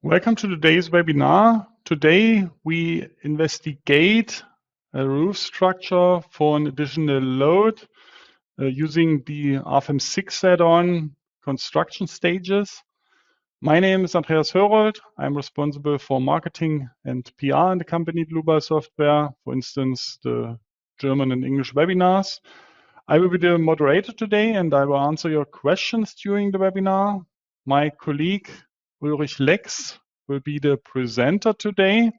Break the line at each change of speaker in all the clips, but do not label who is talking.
Welcome to today's webinar. Today we investigate a roof structure for an additional load using the Rfem 6 add-on construction stages. My name is Andreas Hörold. I'm responsible for marketing and PR in the company Dlubal Software, for instance, the German and English webinars. I will be the moderator today and I will answer your questions during the webinar. My colleague Ulrich Lex will be the presenter today.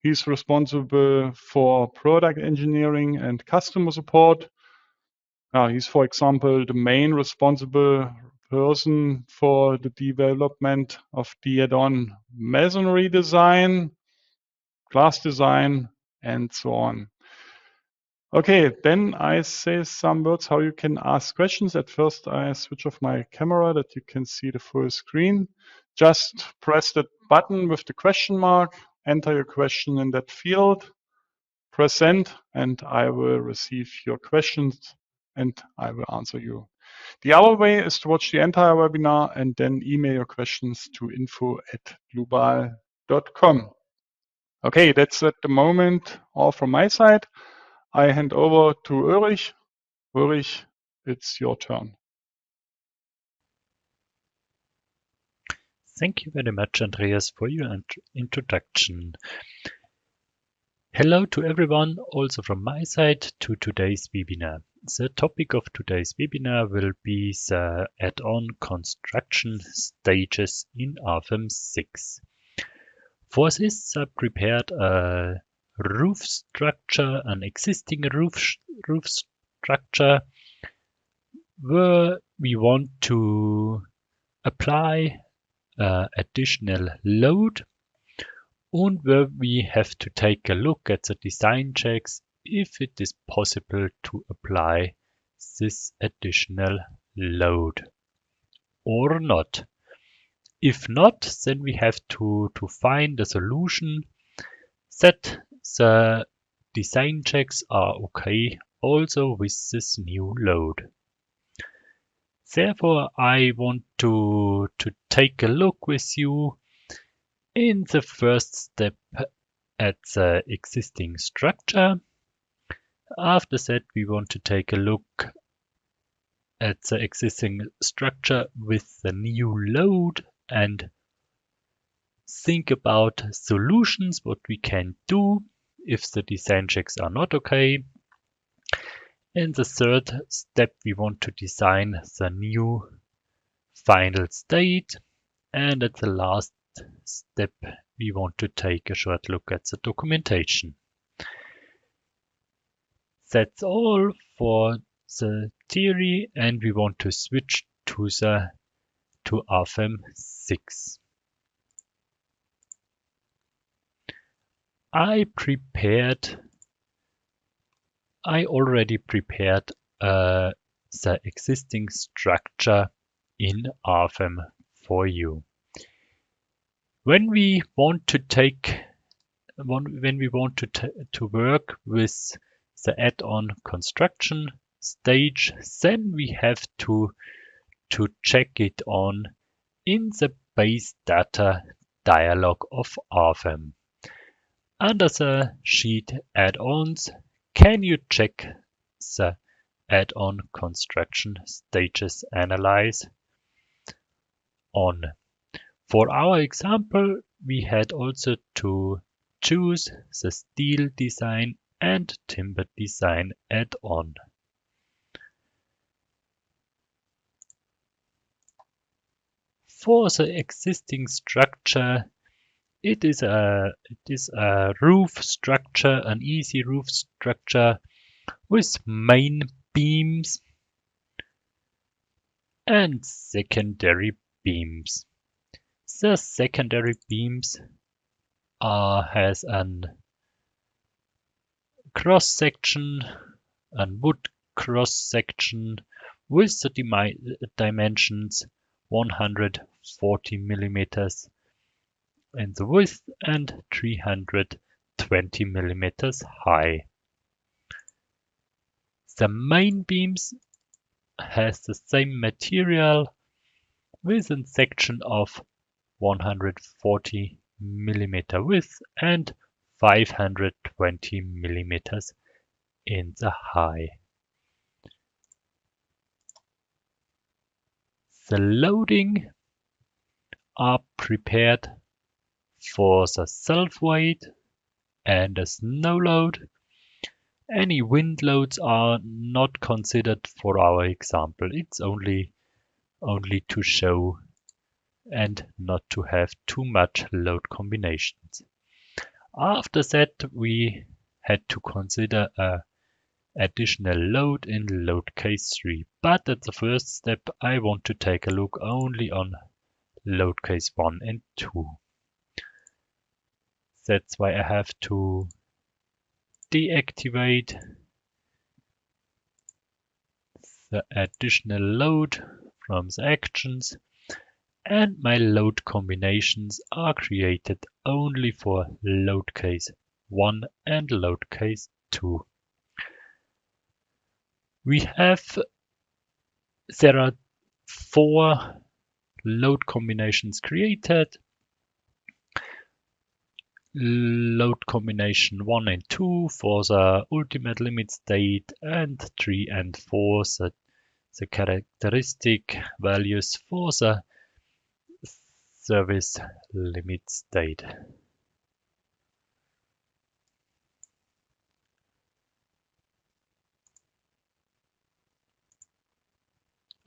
He's responsible for product engineering and customer support. He's, for example, the main responsible person for the development of the add-on masonry design, glass design, and so on. Okay, then I say some words how you can ask questions. At first, I switch off my camera that you can see the full screen. Just press that button with the question mark, enter your question in that field, press send, and I will receive your questions and I will answer you. The other way is to watch the entire webinar and then email your questions to info@dlubal.com. Okay, that's at the moment all from my side. I hand over to Ulrich. Ulrich, it's your turn.
Thank you very much, Andreas, for your introduction. Hello to everyone, also from my side, to today's webinar. The topic of today's webinar will be the add-on construction stages in Rfem 6. For this, I prepared a roof structure, an existing roof structure, where we want to apply additional load, and where we have to take a look at the design checks if it is possible to apply this additional load or not. If not, then we have to find a solution that the design checks are okay also with this new load. Therefore, I want to take a look with you in the first step at the existing structure. After that, we want to take a look at the existing structure with the new load and think about solutions, what we can do if the design checks are not okay. In the third step, we want to design the new final state. And at the last step, we want to take a short look at the documentation. That's all for the theory, and we want to switch to Rfem 6. I already prepared the existing structure in Rfem for you. When we want to work with the add-on construction stage, then we have to check it on in the base data dialog of Rfem. Under the sheet add-ons, can you check the add-on construction stages analyze on? For our example, we had also to choose the steel design and timber design add-on. For the existing structure, it is a roof structure, an easy roof structure with main beams and secondary beams. The secondary beams has an cross section, a wood cross section with the dimensions 140 millimeters in the width and 320 millimeters high. The main beams has the same material with a section of 140 millimeter width and 520 millimeters in the height. The loading are prepared for the self-weight and a snow load. Any wind loads are not considered for our example. It's only to show and not to have too much load combinations. After that, we had to consider a additional load in load case 3. But at the first step, I want to take a look only on load case 1 and 2. That's why I have to deactivate the additional load from the actions, and my load combinations are created only for load case 1 and load case 2. There are 4 load combinations created. Load combination 1 and 2 for the ultimate limit state, and 3 and 4 the characteristic values for the service limit state.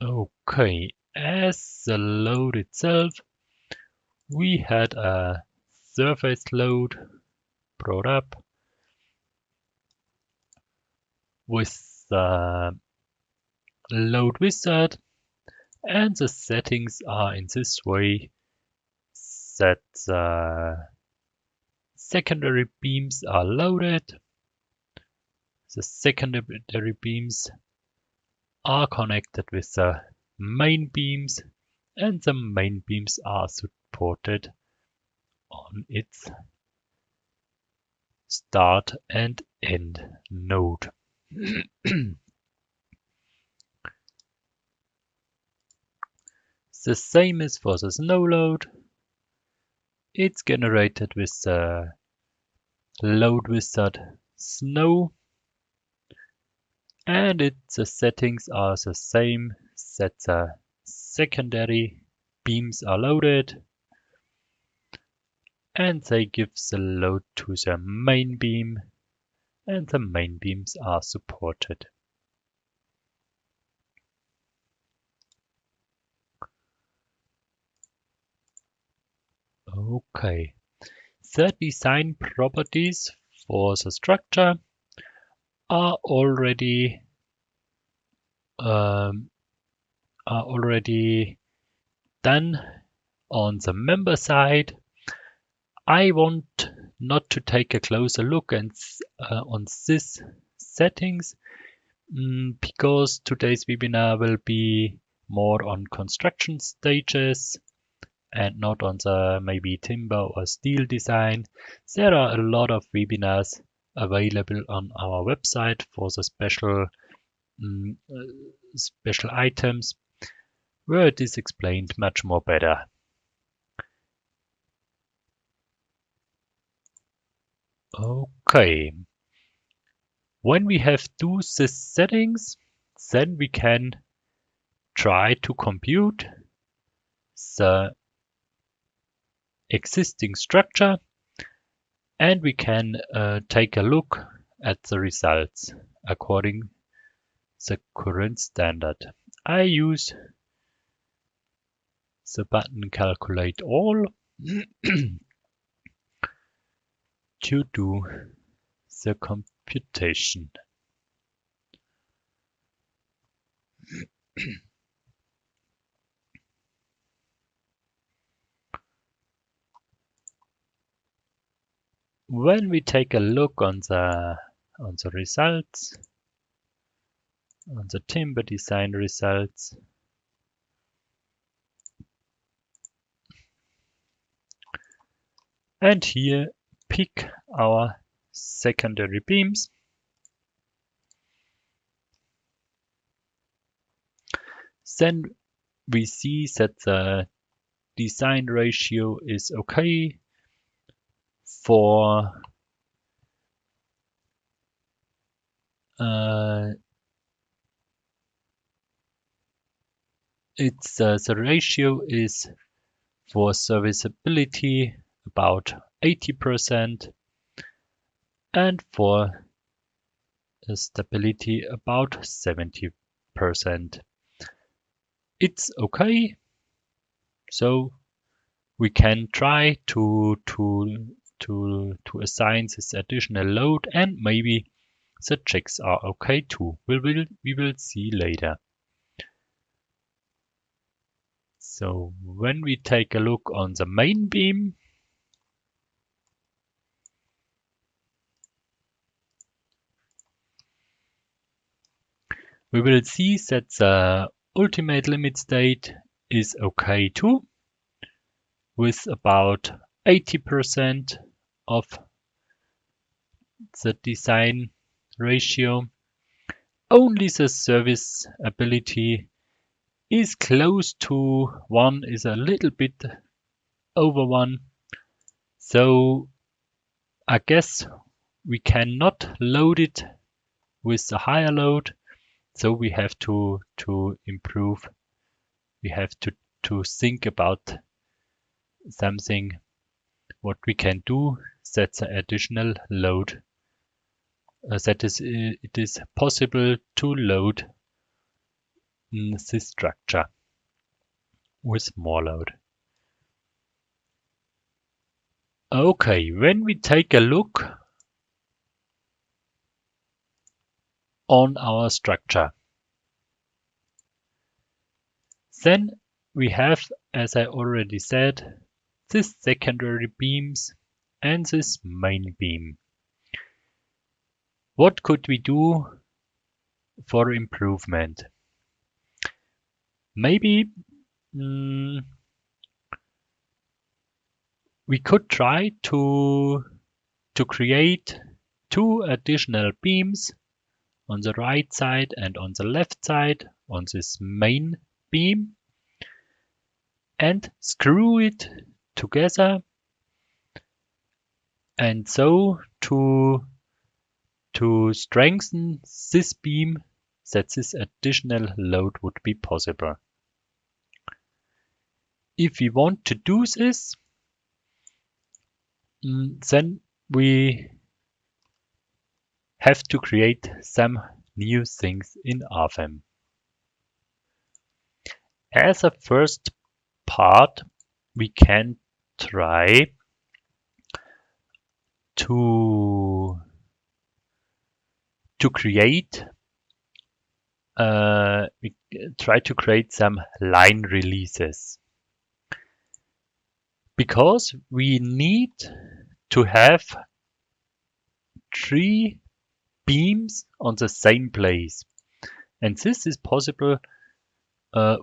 Okay, as the load itself, we had a surface load brought up with the load wizard, and the settings are in this way that the secondary beams are loaded. The secondary beams are connected with the main beams, and the main beams are supported on its start and end node. The same is for the snow load. It's generated with the load wizard snow, and the settings are the same, that the secondary beams are loaded and they give the load to the main beam, and the main beams are supported. Okay, the design properties for the structure are already done on the member side. I want not to take a closer look on these settings because today's webinar will be more on construction stages and not on the maybe timber or steel design. There are a lot of webinars available on our website for the special items where it is explained much more better. Okay, when we have these settings, then we can try to compute the existing structure, and we can take a look at the results according the current standard. I use the button Calculate All to do the computation. When we take a look on the results, on the timber design results, and here pick our secondary beams, then we see that the design ratio is okay. For the ratio is for serviceability about 80% and for stability about 70%. It's okay, so we can try to assign this additional load, and maybe the checks are okay too. We will see later. So when we take a look on the main beam, we will see that the ultimate limit state is okay too, with about 80% of the design ratio. Only the serviceability is close to 1, is a little bit over 1. So I guess we cannot load it with the higher load. So we have to improve. We have to think about something what we can do that the additional load it is possible to load this structure with more load. Okay, when we take a look on our structure, then we have, as I already said, this secondary beams and this main beam. What could we do for improvement? Maybe we could try to create 2 additional beams on the right side and on the left side on this main beam and screw it together, and so to strengthen this beam that this additional load would be possible. If we want to do this, then we have to create some new things in Rfem. As a first part, we can try to create some line releases, because we need to have 3 beams on the same place, and this is possible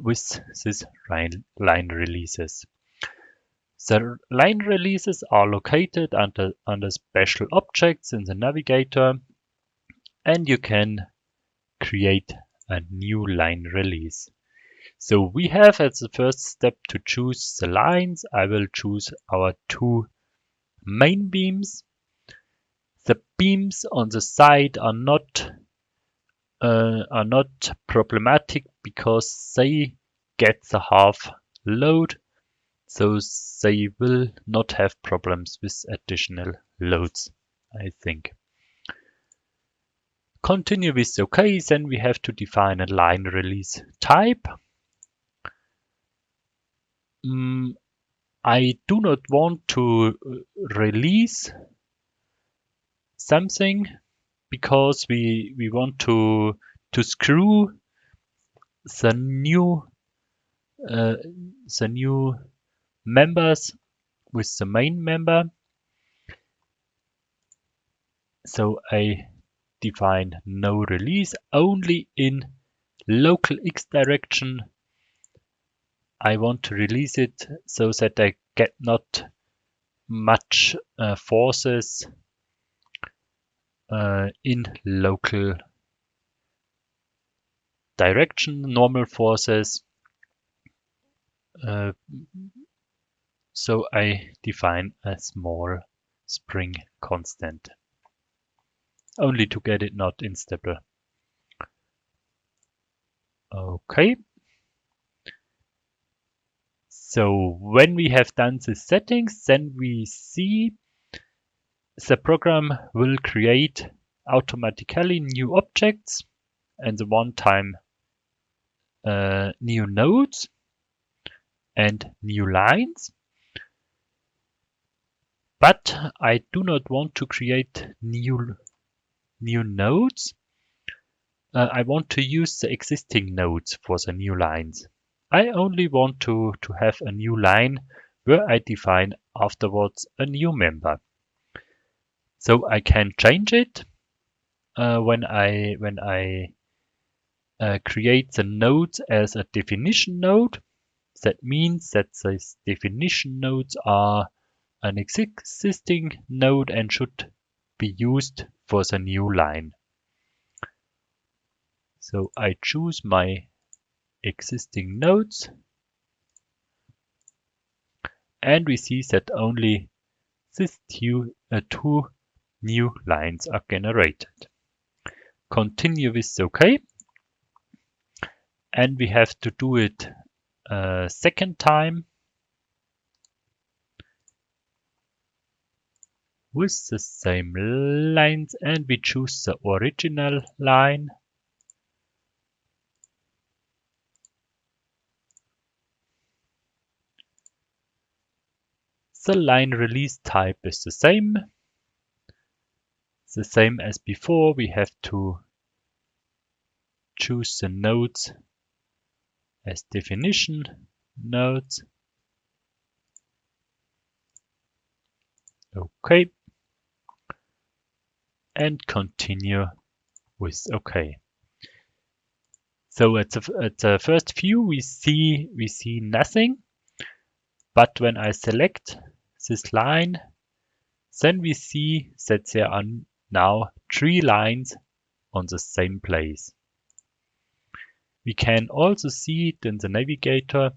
with these line releases. The line releases are located under special objects in the navigator, and you can create a new line release. So we have as the first step to choose the lines. I will choose our 2 main beams. The beams on the side are not problematic because they get the half load, so they will not have problems with additional loads, I think. Continue with OK, then we have to define a line release type. I do not want to release something because we want to screw the new members with the main member. So I define no release, only in local X direction. I want to release it so that I get not much forces in local direction. Normal forces so I define a small spring constant, only to get it not instable. Okay. So when we have done the settings, then we see the program will create automatically new objects and the one-time new nodes and new lines. But I do not want to create new nodes. I want to use the existing nodes for the new lines. I only want to have a new line where I define afterwards a new member. So I can change it when I create the nodes as a definition node. That means that these definition nodes are an existing node and should be used for the new line. So I choose my existing nodes, and we see that only these two new lines are generated. Continue with OK, and we have to do it a second time with the same lines, and we choose the original line. The line release type is the same as before. We have to choose the nodes as definition nodes. OK. And continue with OK. So at the first view we see nothing, but when I select this line, then we see that there are now 3 lines on the same place. We can also see it in the navigator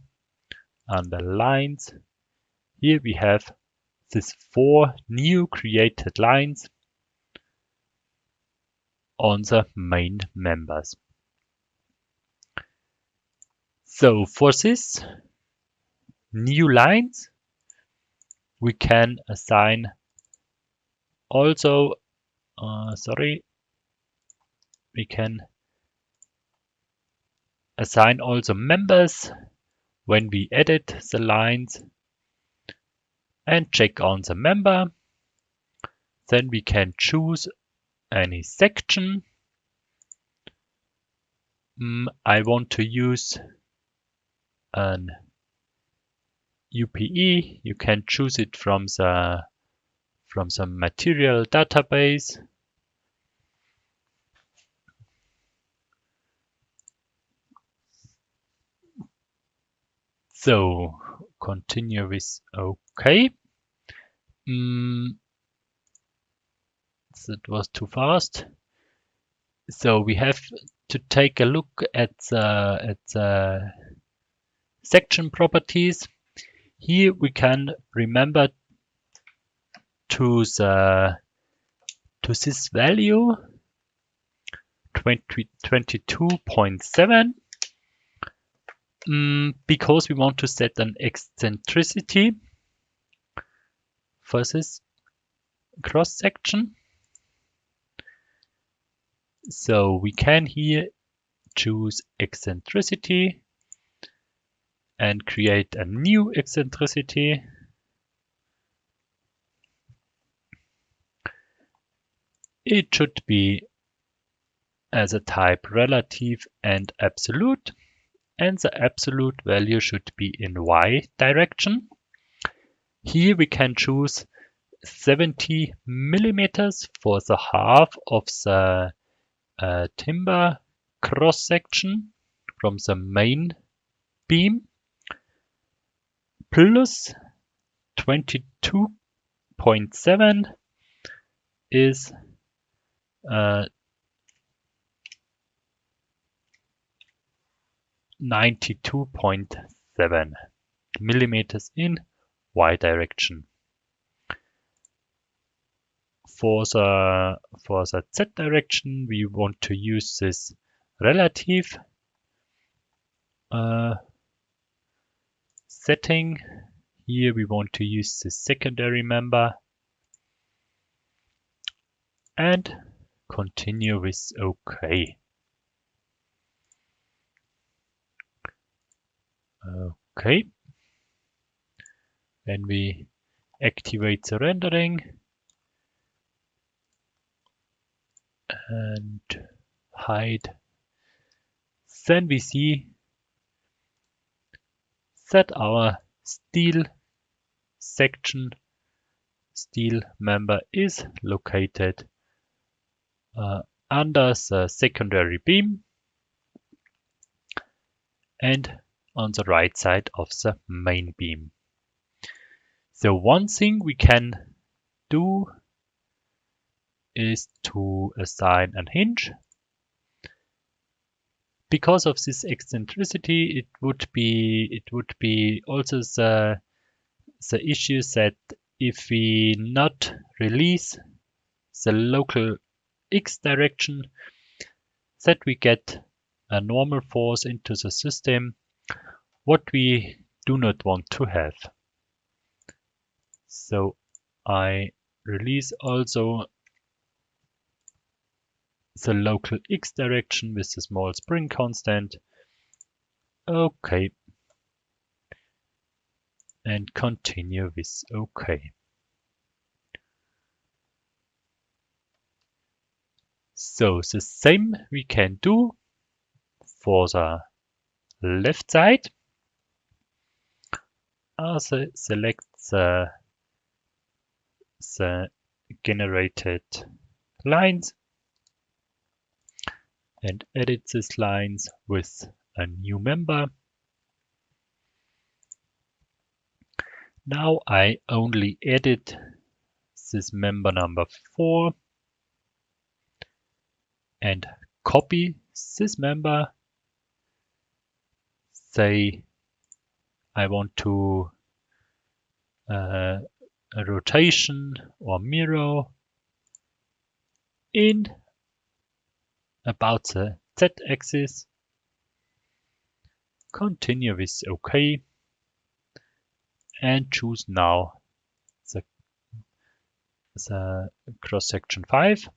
under lines. Here we have these 4 new created lines on the main members. So for this new lines, we can assign also, we can assign also members when we edit the lines and check on the member. Then we can choose any section. I want to use an UPE. You can choose it from the material database. So continue with OK. That was too fast. So we have to take a look at the section properties. Here we can remember to this value 22.7 because we want to set an eccentricity for this cross section. So we can here choose eccentricity and create a new eccentricity. It should be as a type relative and absolute, and the absolute value should be in Y direction. Here we can choose 70 millimeters for the half of the timber cross section from the main beam, plus 22.7 is 92.7 millimeters in y direction. For the z direction, we want to use this relative setting. Here we want to use the secondary member and continue with OK. Okay. When we activate the rendering and hide, then we see that our steel section, steel member is located under the secondary beam and on the right side of the main beam. So one thing we can do is to assign a hinge. Because of this eccentricity, it would be also the issue that if we not release the local x direction, that we get a normal force into the system, what we do not want to have. So I release also the local x direction with the small spring constant. OK. And continue with OK. So the same we can do for the left side. Also select the generated lines and edit these lines with a new member. Now I only edit this member number 4 and copy this member. Say I want to a rotation or mirror in about the z-axis. Continue with OK and choose now the cross section 5.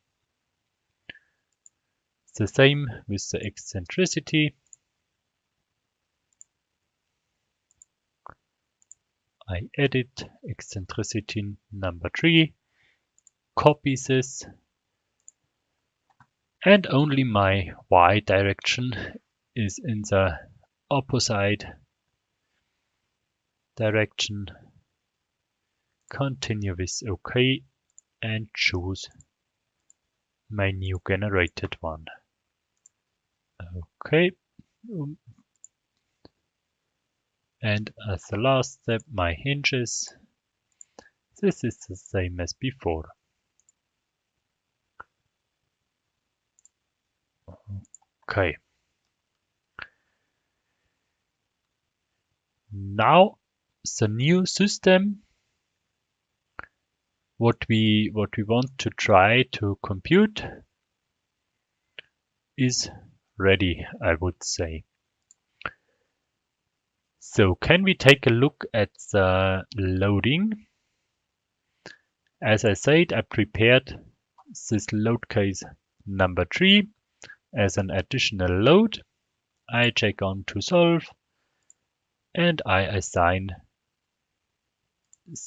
The same with the eccentricity. I edit eccentricity number 3, copy this, and only my y direction is in the opposite direction. Continue with OK and choose my new generated one. OK. And as the last step, my hinges. This is the same as before. Okay. Now the new system, what we want to try to compute is ready, I would say. So can we take a look at the loading? As I said, I prepared this load case number 3 as an additional load. I check on to solve and I assign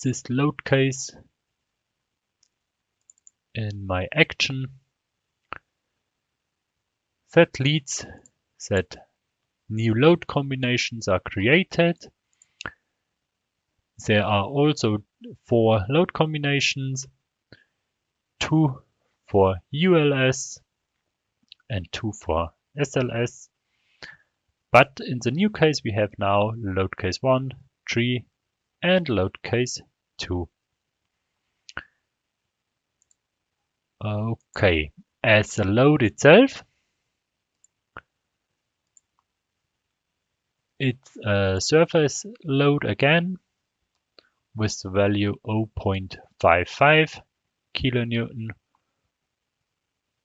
this load case in my action. That leads that new load combinations are created. There are also 4 load combinations, 2 for ULS and 2 for SLS. But in the new case, we have now load case 1, 3, and load case 2. Okay, as the load itself, it's a surface load again with the value 0.55 kilonewton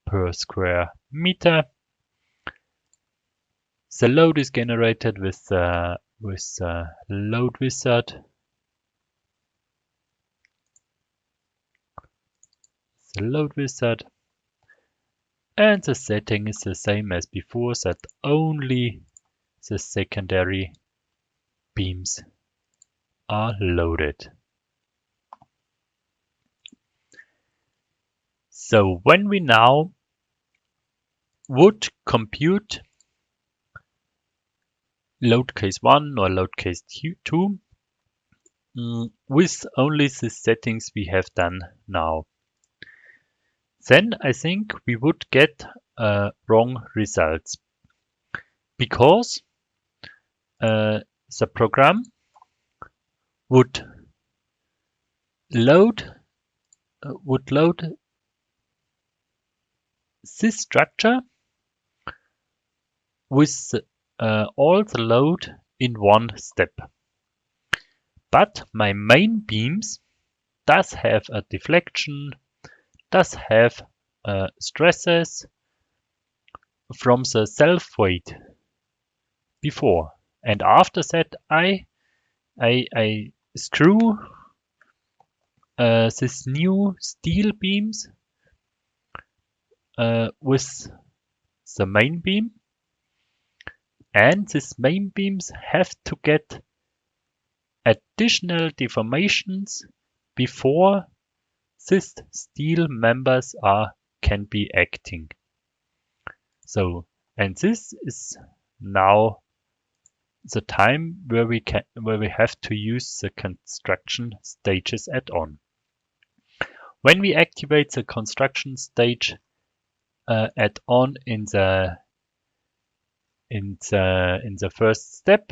per square meter. The load is generated with the load wizard. And the setting is the same as before, that only the secondary beams are loaded. So when we now would compute load case 1 or load case 2 with only the settings we have done now, then I think we would get wrong results, because the program would load this structure with all the load in one step. But my main beams does have a deflection, does have stresses from the self-weight before, and after that I screw these new steel beams with the main beam, and these main beams have to get additional deformations before these steel members can be acting. So, and this is now the time where we have to use the construction stages add-on. When we activate the construction stage add-on in the first step,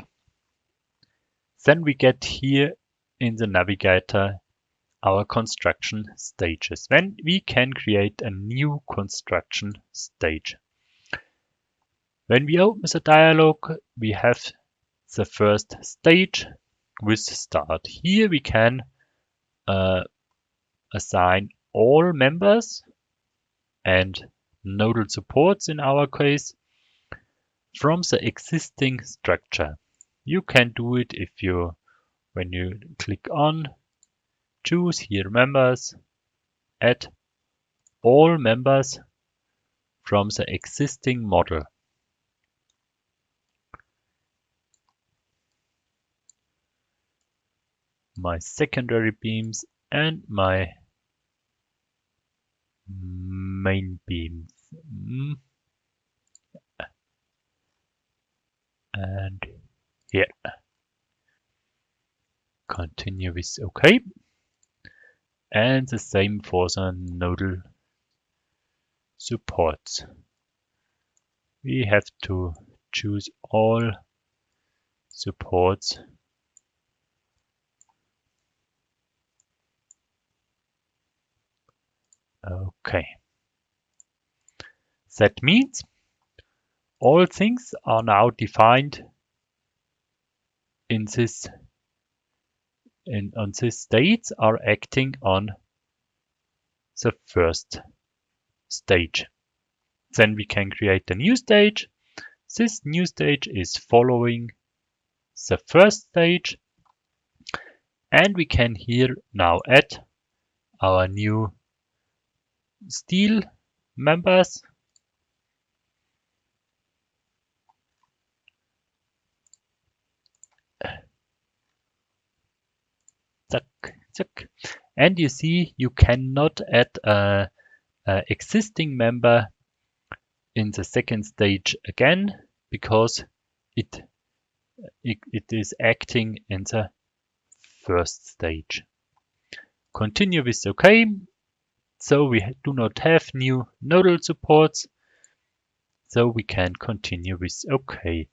then we get here in the navigator our construction stages. Then we can create a new construction stage. When we open the dialog, we have the first stage with start. Here we can assign all members and nodal supports in our case from the existing structure. You can do it when you click on, choose here members, add all members from the existing model. My secondary beams and my main beams. And here. Continue with OK. And the same for the nodal supports. We have to choose all supports . Okay. That means all things are now defined on this states are acting on the first stage. Then we can create a new stage. This new stage is following the first stage, and we can here now add our new steel members. And you see you cannot add an existing member in the second stage again, because it is acting in the first stage. Continue with OK. So we do not have new nodal supports, so we can continue with OK.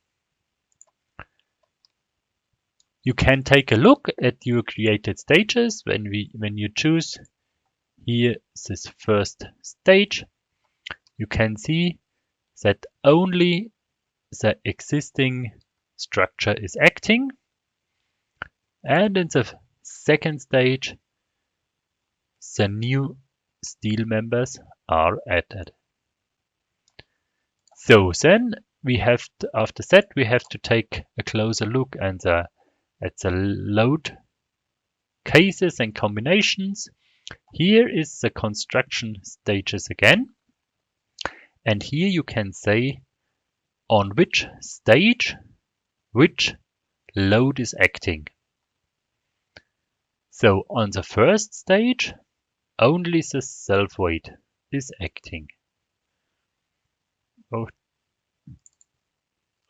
You can take a look at your created stages when you choose here this first stage. You can see that only the existing structure is acting, and in the second stage, the new steel members are added. So then we have to, after that, we have to take a closer look at the load cases and combinations. Here is the construction stages again. And here you can say on which stage, which load is acting. So on the first stage, only the self-weight is acting.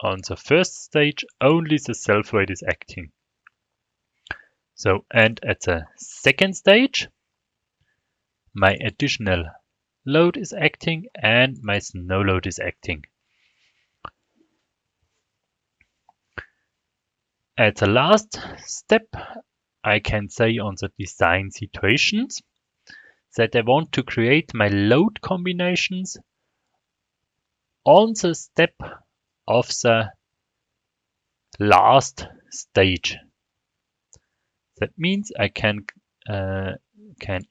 On the first stage, only the self-weight is acting. So, and at the second stage, my additional load is acting and my snow load is acting. At the last step, I can say on the design situations that I want to create my load combinations on the step of the last stage. That means I can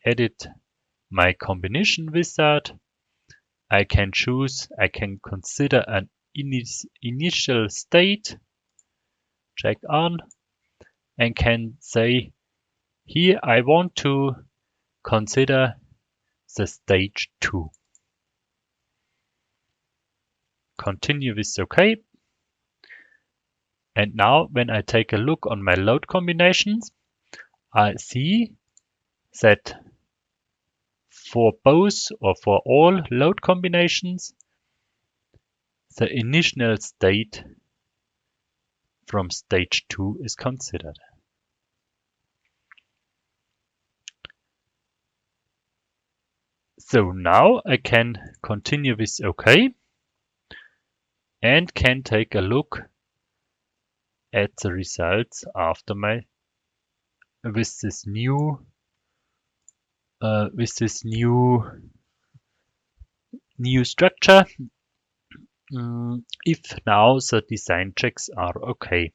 edit my combination wizard. I can consider an initial state, check on, and can say, here I want to consider the stage 2. Continue with OK. And now when I take a look on my load combinations, I see that for both or for all load combinations, the initial state from stage 2 is considered. So now I can continue with OK and can take a look at the results after with this new structure, if now the design checks are okay.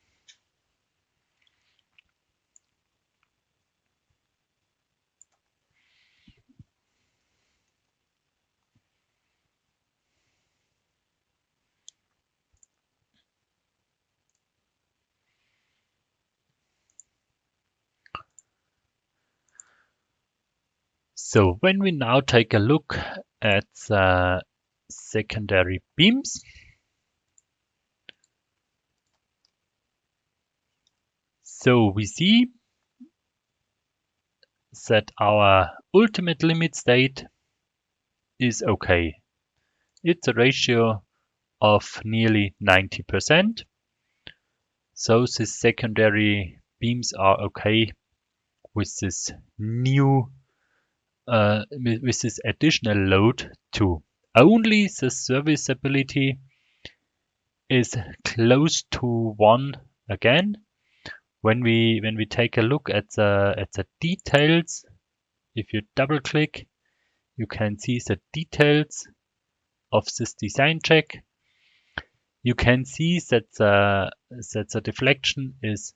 So when we now take a look at the secondary beams, so we see that our ultimate limit state is okay. It's a ratio of nearly 90%. So the secondary beams are okay with this new with this additional load too. Only the serviceability is close to 1 again. When we take a look at the details, if you double click, you can see the details of this design check. You can see that the deflection is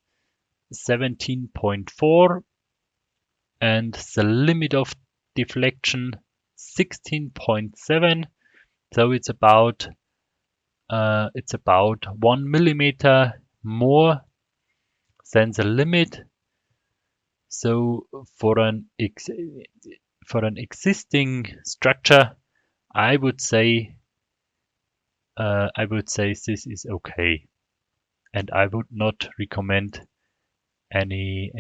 17.4 and the limit of deflection 16.7. So it's about 1 millimeter more than the limit. So for an existing structure, I would say this is okay, and I would not recommend any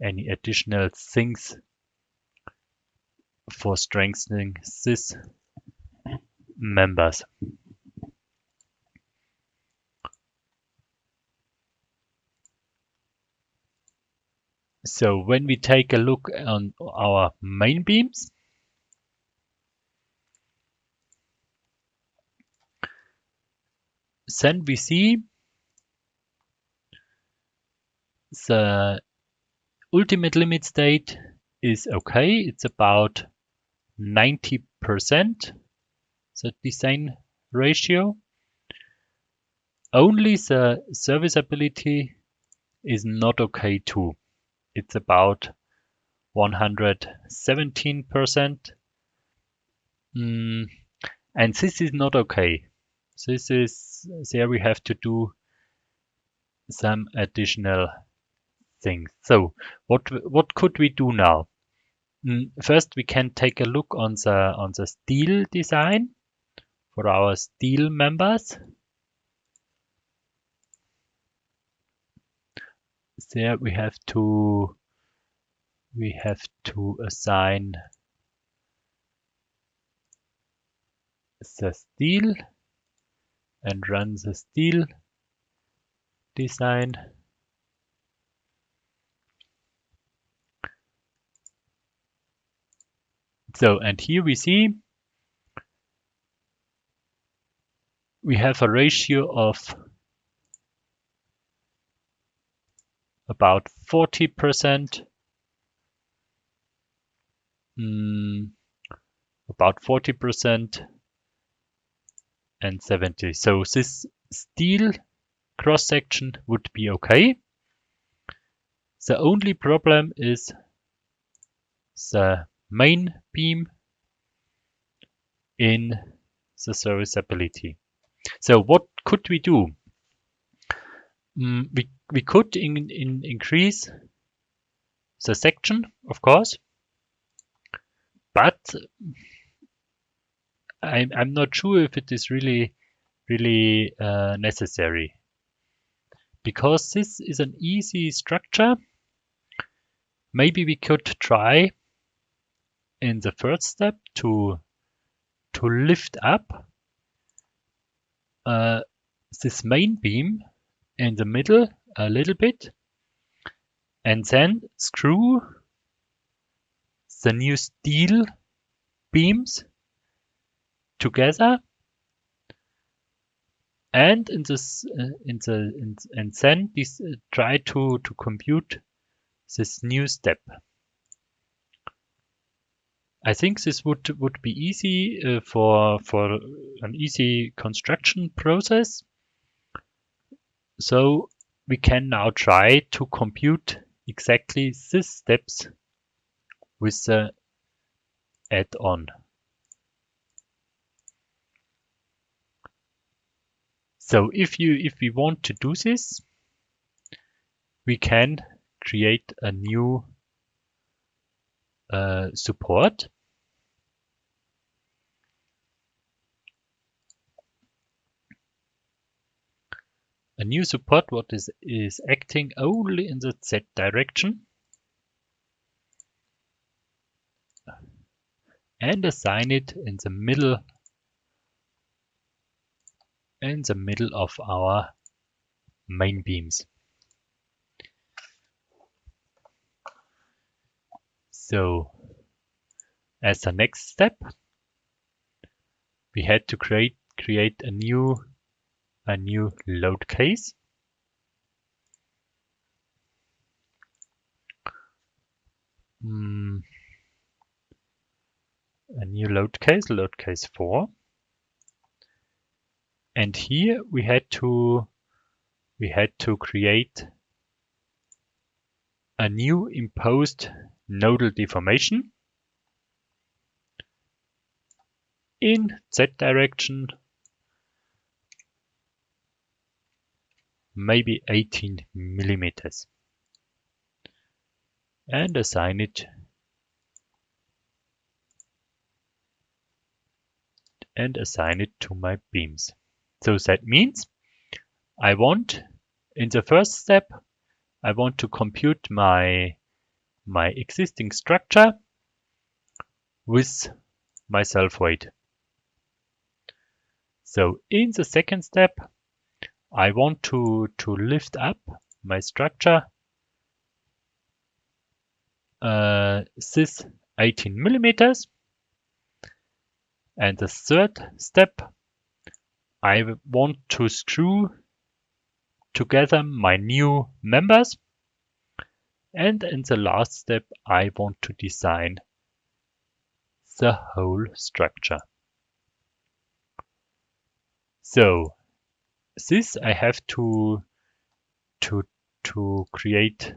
additional things for strengthening these members. So when we take a look on our main beams, then we see the ultimate limit state is okay. It's about 90%, the design ratio. Only the serviceability is not okay too. it's about 117%. And this is not okay. There we have to do some additional things. So what could we do now? First, we can take a look on the steel design for our steel members. There we have to assign the steel and run the steel design. So, and here we see we have a ratio of about 40%, about 40% and 70. So this steel cross section would be okay. The only problem is the main beam in the serviceability. So what could we do? We could increase the section, of course, but I'm not sure if it is really necessary, because this is an easy structure. Maybe we could try in the first step to lift up this main beam in the middle a little bit, and then screw the new steel beams together, and then try to compute this new step. I think this would be easy for an easy construction process. So we can now try to compute exactly these steps with the add-on. So if we want to do this, we can create a new support. A new support what is acting only in the Z direction, and assign it in the middle of our main beams. So as the next step, we had to create a new load case. A new load case 4. And here we had to create a new imposed nodal deformation in Z direction, maybe 18 millimeters, and assign it to my beams. So that means in the first step, I want to compute my existing structure with my self-weight. So in the second step, I want to lift up my structure this 18 millimeters. And the third step, I want to screw together my new members. And in the last step, I want to design the whole structure. So this I have to create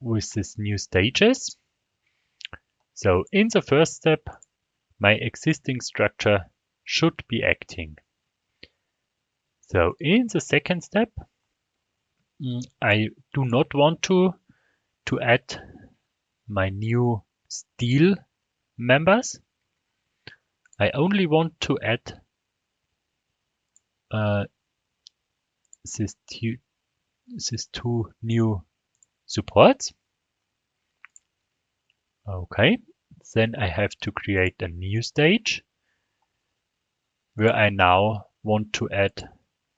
with these new stages. So in the first step, my existing structure should be acting. So in the second step, I do not want to add my new steel members. I only want to add these two new supports. Okay, then I have to create a new stage where I now want to add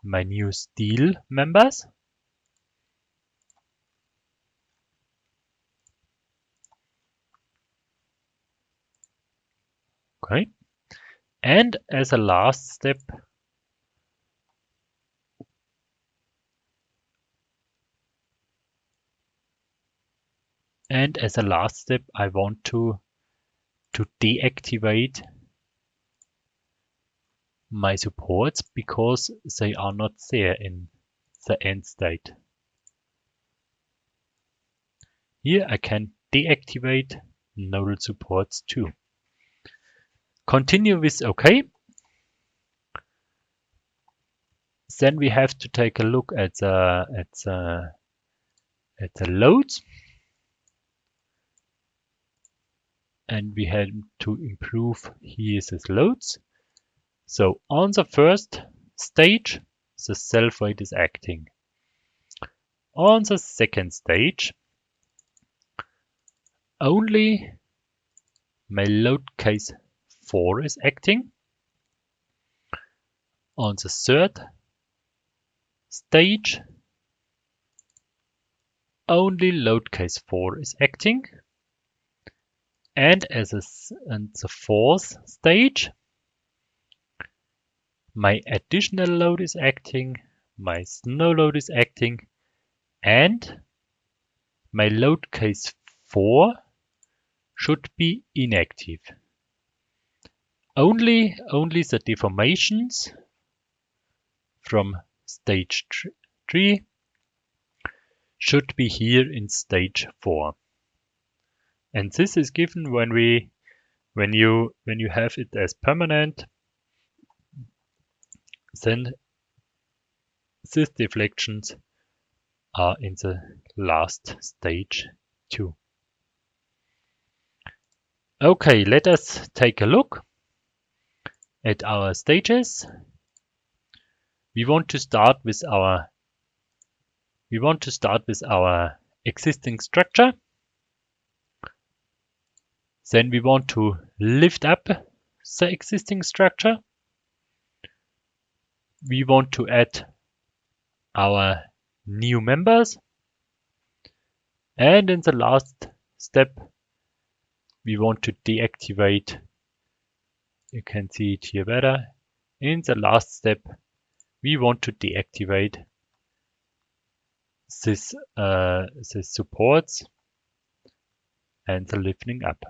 my new steel members. Okay, and as a last step, I want to deactivate my supports because they are not there in the end state. Here I can deactivate nodal supports too. Continue with OK. Then we have to take a look at the loads. And we have to improve here these loads. So on the first stage, the self-weight is acting. On the second stage, only my load case 4 is acting. On the third stage, only load case 4 is acting. And the fourth stage, my additional load is acting, my snow load is acting, and my load case 4 should be inactive. Only the deformations from stage 3 should be here in stage 4. And this is given when you have it as permanent, then these deflections are in the last stage 2. Okay, let us take a look at our stages. We want to start with our existing structure. Then we want to lift up the existing structure. We want to add our new members. And in the last step, we want to deactivate. You can see it here better. In the last step, we want to deactivate this supports and the lifting up.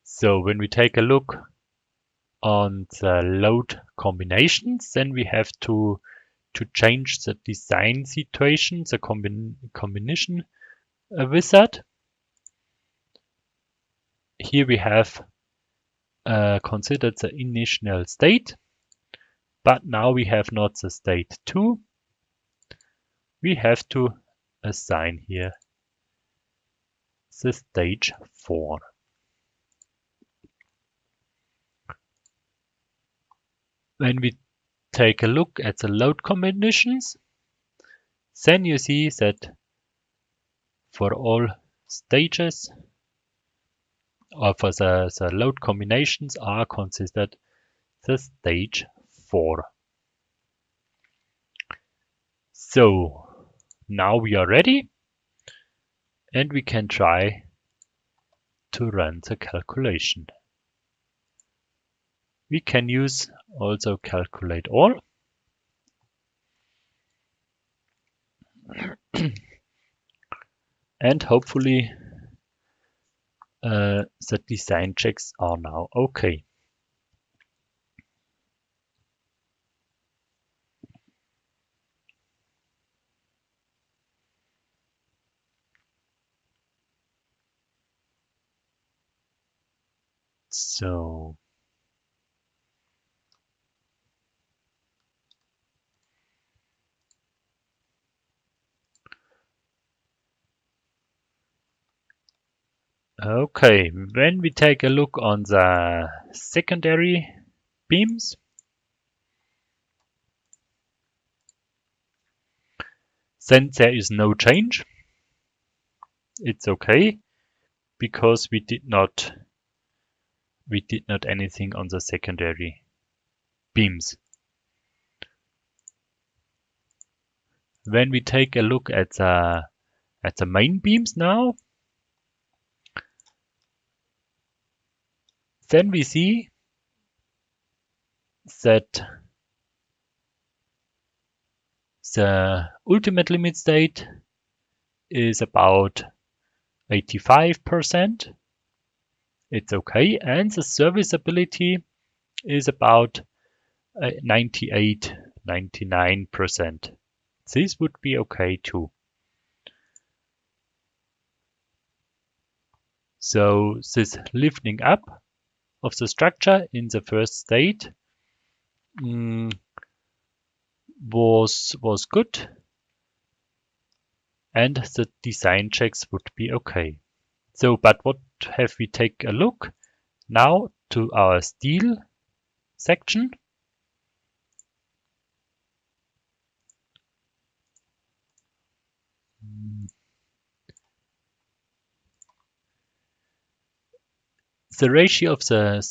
So when we take a look on the load combinations, then we have to change the design situation, the combination wizard. Here we have considered the initial state, but now we have not the state 2. We have to assign here the stage 4. When we take a look at the load combinations, then you see that for all stages, or for the load combinations are considered the stage 4. So now we are ready and we can try to run the calculation. We can use also calculate all. And hopefully the design checks are now okay. So okay, when we take a look on the secondary beams, then there is no change. It's okay, because we did not anything on the secondary beams. When we take a look at the main beams now, then we see that the ultimate limit state is about 85%. It's okay, and the serviceability is about 99%. This would be okay too. So this lifting up of the structure in the first state was good, and the design checks would be okay. So, but what have we take a look now to our steel section? The ratio of the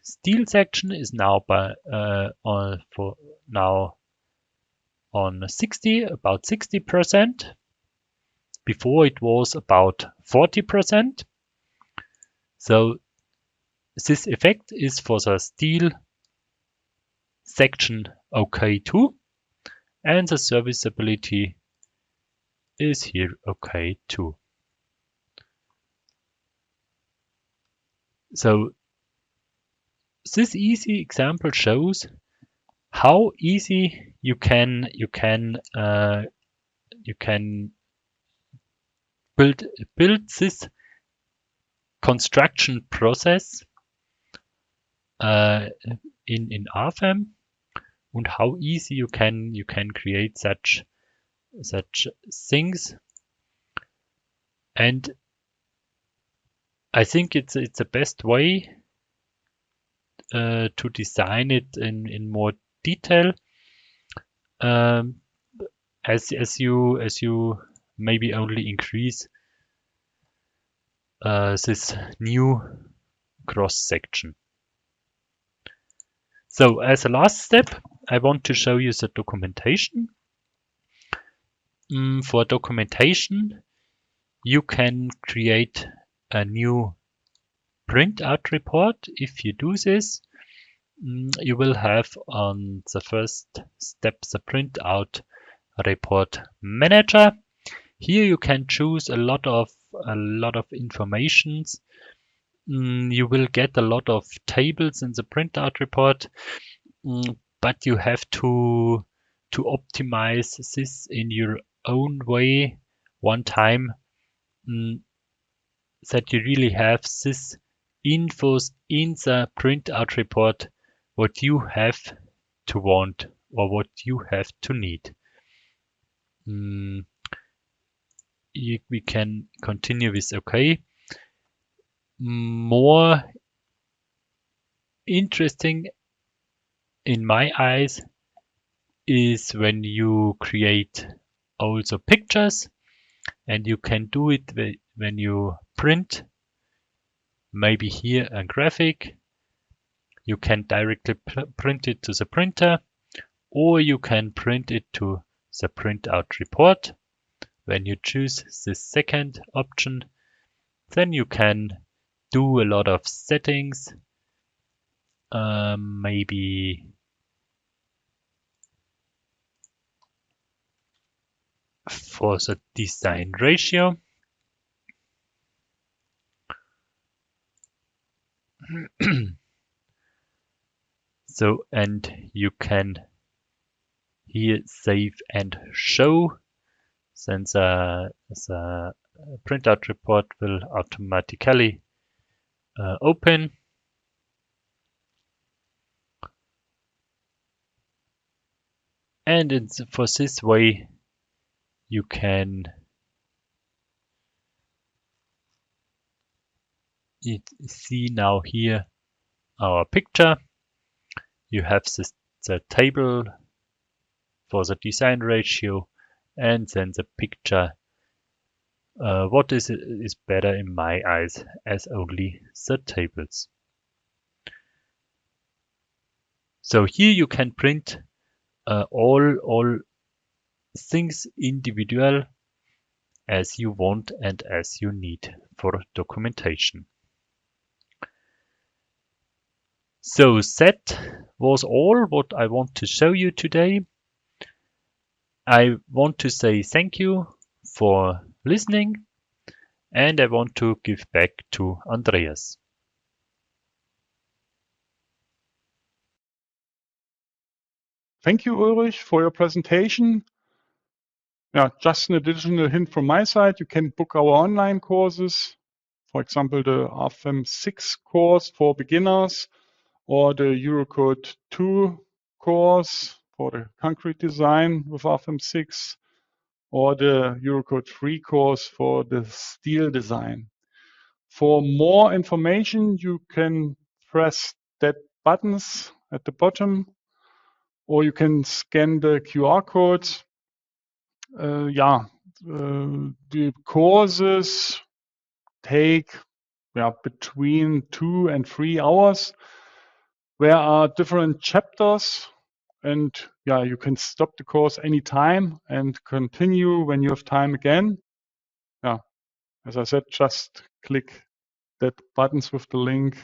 steel section is now on 60, about 60%. Before it was about 40%. So this effect is for the steel section okay too, and the serviceability is here okay too. So this easy example shows how easy you can build this construction process in Rfem, and how easy you can create such things. And I think it's the best way to design it in more detail. As you maybe only increase this new cross section. So as a last step, I want to show you the documentation. For documentation, you can create a new printout report. If you do this, you will have on the first step the printout report manager. Here you can choose a lot of informations. You will get a lot of tables in the printout report, but you have to optimize this in your own way one time, that you really have this infos in the printout report, what you have to want or what you have to need. We can continue with OK. More interesting in my eyes is when you create also pictures, and you can do it when you print. Maybe here a graphic, you can directly print it to the printer, or you can print it to the printout report. When you choose this second option, then you can do a lot of settings. Maybe for the design ratio. So, and you can here save and show, since the printout report will automatically open. And for this way, you can see now here our picture. You have the table for the design ratio, and then the picture. What is better in my eyes as only the tables. So here you can print all things individual as you want and as you need for documentation. So that was all what I want to show you today. I want to say thank you for listening, and I want to give back to Andreas.
Thank you, Ulrich, for your presentation. Yeah, just an additional hint from my side, you can book our online courses. For example, the Rfem 6 course for beginners or the Eurocode 2 course for the concrete design with Rfem 6 or the Eurocode 3 course for the steel design. For more information, you can press that buttons at the bottom, or you can scan the QR codes. The courses take between 2 and 3 hours. There are different chapters, and you can stop the course anytime and continue when you have time again. As I said, just click that buttons with the link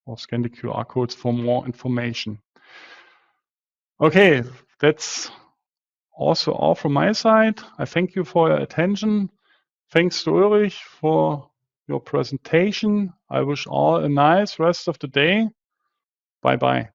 or scan the QR codes for more information. Okay, that's also all from my side. I thank you for your attention. Thanks to Ulrich for your presentation. I wish all a nice rest of the day. Bye-bye.